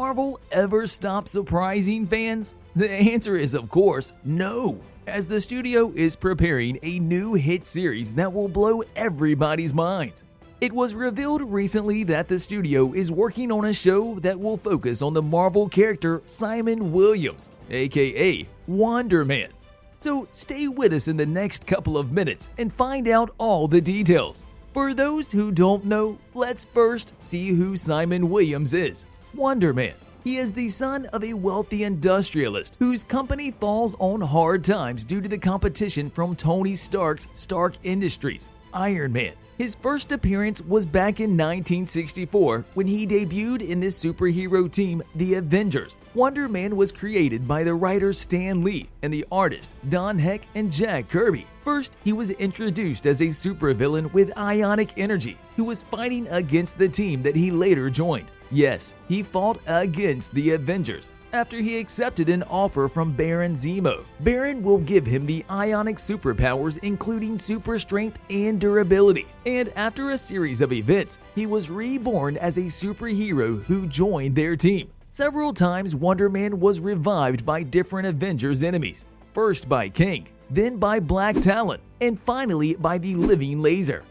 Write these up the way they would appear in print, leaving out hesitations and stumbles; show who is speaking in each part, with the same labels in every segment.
Speaker 1: Marvel ever stop surprising fans? The answer is, of course, no, as the studio is preparing a new hit series that will blow everybody's minds. It was revealed recently that the studio is working on a show that will focus on the Marvel character Simon Williams, aka Wonder Man. So stay with us in the next couple of minutes and find out all the details. For those who don't know, let's first see who Simon Williams is. Wonder Man. He is the son of a wealthy industrialist whose company falls on hard times due to the competition from Tony Stark's Stark Industries, Iron Man. His first appearance was back in 1964 when he debuted in this superhero team, the Avengers. Wonder Man was created by the writer Stan Lee and the artist Don Heck and Jack Kirby. First, he was introduced as a supervillain with ionic energy who was fighting against the team that he later joined. Yes, he fought against the Avengers after he accepted an offer from Baron Zemo. Baron will give him the ionic superpowers including super strength and durability. And after a series of events, he was reborn as a superhero who joined their team. Several times Wonder Man was revived by different Avengers enemies, first by King, then by Black Talon, and finally by the Living Laser.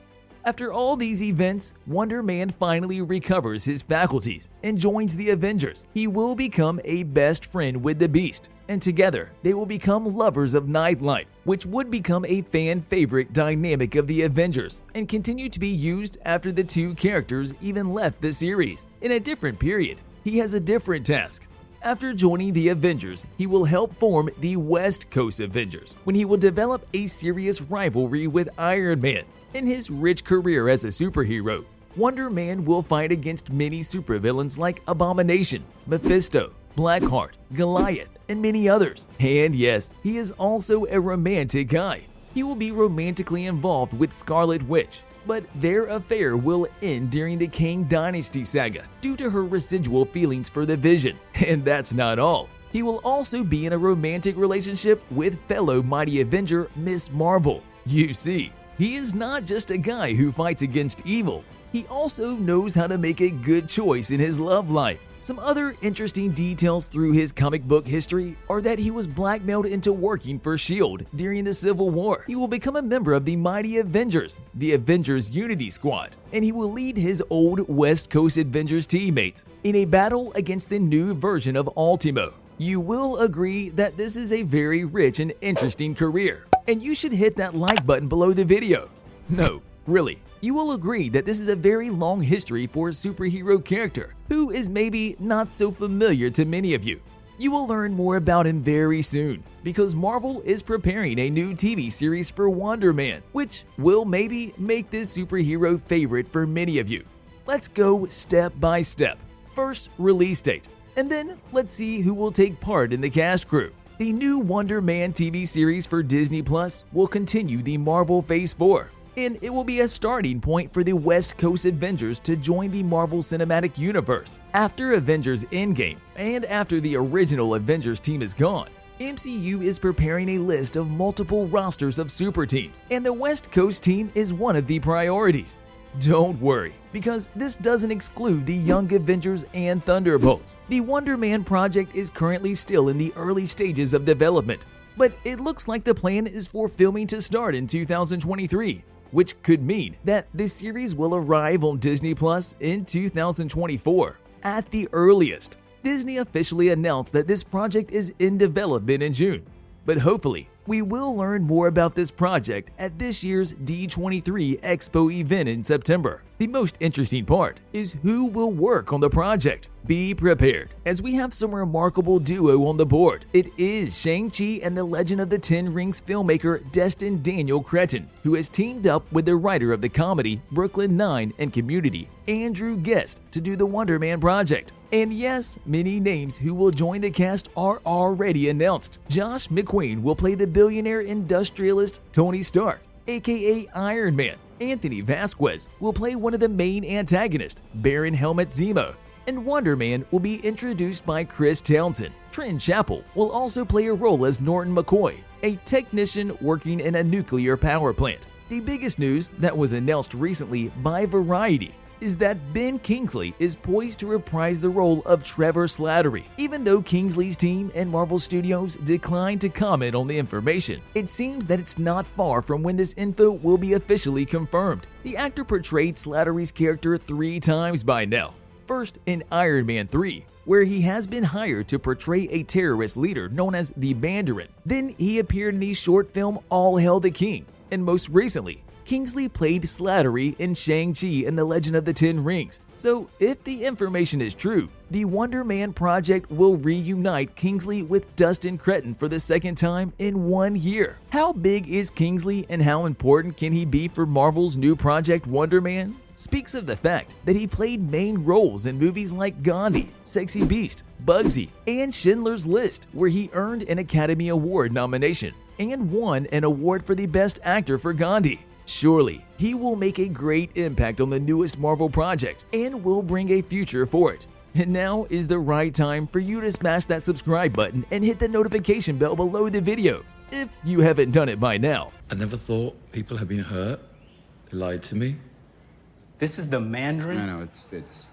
Speaker 1: After all these events, Wonder Man finally recovers his faculties and joins the Avengers. He will become a best friend with the Beast, and together they will become lovers of nightlife, which would become a fan favorite dynamic of the Avengers and continue to be used after the two characters even left the series. In a different period, he has a different task. After joining the Avengers, he will help form the West Coast Avengers when he will develop a serious rivalry with Iron Man. In his rich career as a superhero, Wonder Man will fight against many supervillains like Abomination, Mephisto, Blackheart, Goliath, and many others. And yes, he is also a romantic guy. He will be romantically involved with Scarlet Witch, but their affair will end during the Kang Dynasty saga due to her residual feelings for the Vision. And that's not all. He will also be in a romantic relationship with fellow Mighty Avenger Miss Marvel. You see, he is not just a guy who fights against evil, he also knows how to make a good choice in his love life. Some other interesting details through his comic book history are that he was blackmailed into working for S.H.I.E.L.D. during the Civil War. He will become a member of the Mighty Avengers, the Avengers Unity Squad, and he will lead his old West Coast Avengers teammates in a battle against the new version of Ultimo. You will agree that this is a very rich and interesting career, and you should hit that like button below the video. No, really, you will agree that this is a very long history for a superhero character who is maybe not so familiar to many of you. You will learn more about him very soon because Marvel is preparing a new TV series for Wonder Man, which will maybe make this superhero favorite for many of you. Let's go step by step. First, release date. And then, let's see who will take part in the cast crew. The new Wonder Man TV series for Disney Plus will continue the Marvel Phase 4, and it will be a starting point for the West Coast Avengers to join the Marvel Cinematic Universe. After Avengers Endgame, and after the original Avengers team is gone, MCU is preparing a list of multiple rosters of super teams, and the West Coast team is one of the priorities. Don't worry, because this doesn't exclude the Young Avengers and Thunderbolts. The Wonder Man project is currently still in the early stages of development, but it looks like the plan is for filming to start in 2023, which could mean that this series will arrive on Disney Plus in 2024 at the earliest. Disney officially announced that this project is in development in June, but hopefully, we will learn more about this project at this year's D23 Expo event in September. The most interesting part is who will work on the project. Be prepared, as we have some remarkable duo on the board. It is Shang-Chi and the Legend of the Ten Rings filmmaker Destin Daniel Cretton, who has teamed up with the writer of the comedy Brooklyn Nine and Community, Andrew Guest, to do the Wonder Man project. And yes, many names who will join the cast are already announced. Josh McQueen will play the billionaire industrialist Tony Stark, aka Iron Man. Anthony Vasquez will play one of the main antagonists, Baron Helmut Zemo. And Wonder Man will be introduced by Chris Townsend. Trent Chapel will also play a role as Norton McCoy, a technician working in a nuclear power plant. The biggest news that was announced recently by Variety is that Ben Kingsley is poised to reprise the role of Trevor Slattery. Even though Kingsley's team and Marvel Studios declined to comment on the information, it seems that it's not far from when this info will be officially confirmed. The actor portrayed Slattery's character 3 times by now. First in Iron Man 3, where he has been hired to portray a terrorist leader known as the Mandarin. Then he appeared in the short film All Hail the King, and most recently, Kingsley played Slattery in Shang-Chi and the Legend of the Ten Rings. So if the information is true, the Wonder Man project will reunite Kingsley with Dustin Cretton for the second time in 1 year. How big is Kingsley and how important can he be for Marvel's new project Wonder Man? Speaks of the fact that he played main roles in movies like Gandhi, Sexy Beast, Bugsy, and Schindler's List, where he earned an Academy Award nomination and won an award for the Best Actor for Gandhi. Surely, he will make a great impact on the newest Marvel project and will bring a future for it. And now is the right time for you to smash that subscribe button and hit the notification bell below the video, if you haven't done it by now.
Speaker 2: I never thought people had been hurt. They lied to me.
Speaker 3: This is the Mandarin?
Speaker 4: I know, it's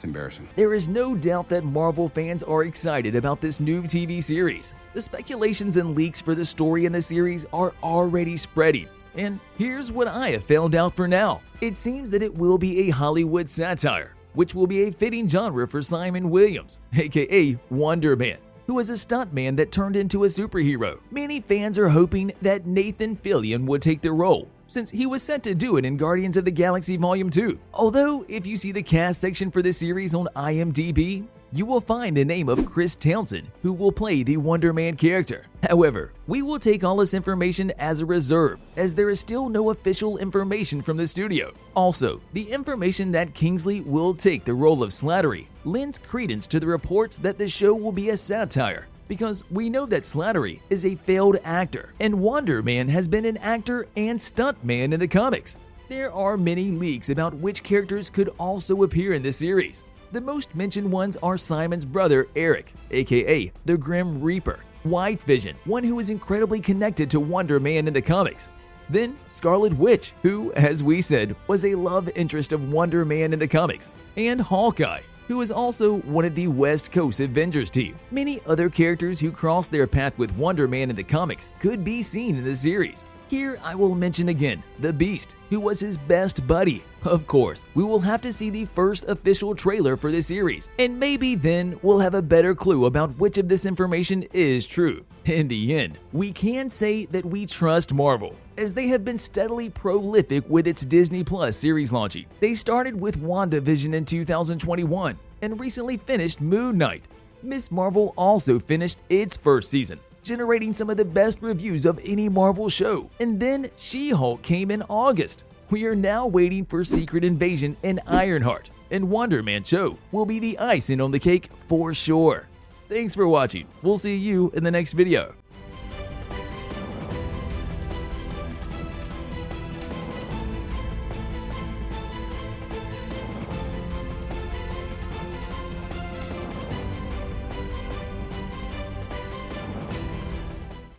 Speaker 4: embarrassing.
Speaker 1: There is no doubt that Marvel fans are excited about this new TV series. The speculations and leaks for the story in the series are already spreading. And here's what I have found out for now. It seems that it will be a Hollywood satire, which will be a fitting genre for Simon Williams, aka Wonder Man, who is a stuntman that turned into a superhero. Many fans are hoping that Nathan Fillion would take the role, since he was set to do it in Guardians of the Galaxy Volume 2. Although, if you see the cast section for the series on IMDb, you will find the name of Chris Townsend, who will play the Wonder Man character. However, we will take all this information as a reserve, as there is still no official information from the studio. Also, the information that Kingsley will take the role of Slattery lends credence to the reports that the show will be a satire, because we know that Slattery is a failed actor, and Wonder Man has been an actor and stuntman in the comics. There are many leaks about which characters could also appear in this series. The most mentioned ones are Simon's brother Eric, aka the Grim Reaper, White Vision, one who is incredibly connected to Wonder Man in the comics. Then Scarlet Witch, who, as we said, was a love interest of Wonder Man in the comics, and Hawkeye, who is also one of the West Coast Avengers team. Many other characters who cross their path with Wonder Man in the comics could be seen in the series. Here I will mention again the Beast, who was his best buddy. Of course, we will have to see the first official trailer for the series, and maybe then we'll have a better clue about which of this information is true. In the end, we can say that we trust Marvel, as they have been steadily prolific with its Disney Plus series launching. They started with WandaVision in 2021 and recently finished Moon Knight. Ms. Marvel also finished its first season, generating some of the best reviews of any Marvel show. And then She-Hulk came in August. We are now waiting for Secret Invasion and Ironheart, and Wonder Man show will be the icing on the cake for sure. Thanks for watching. We'll see you in the next video.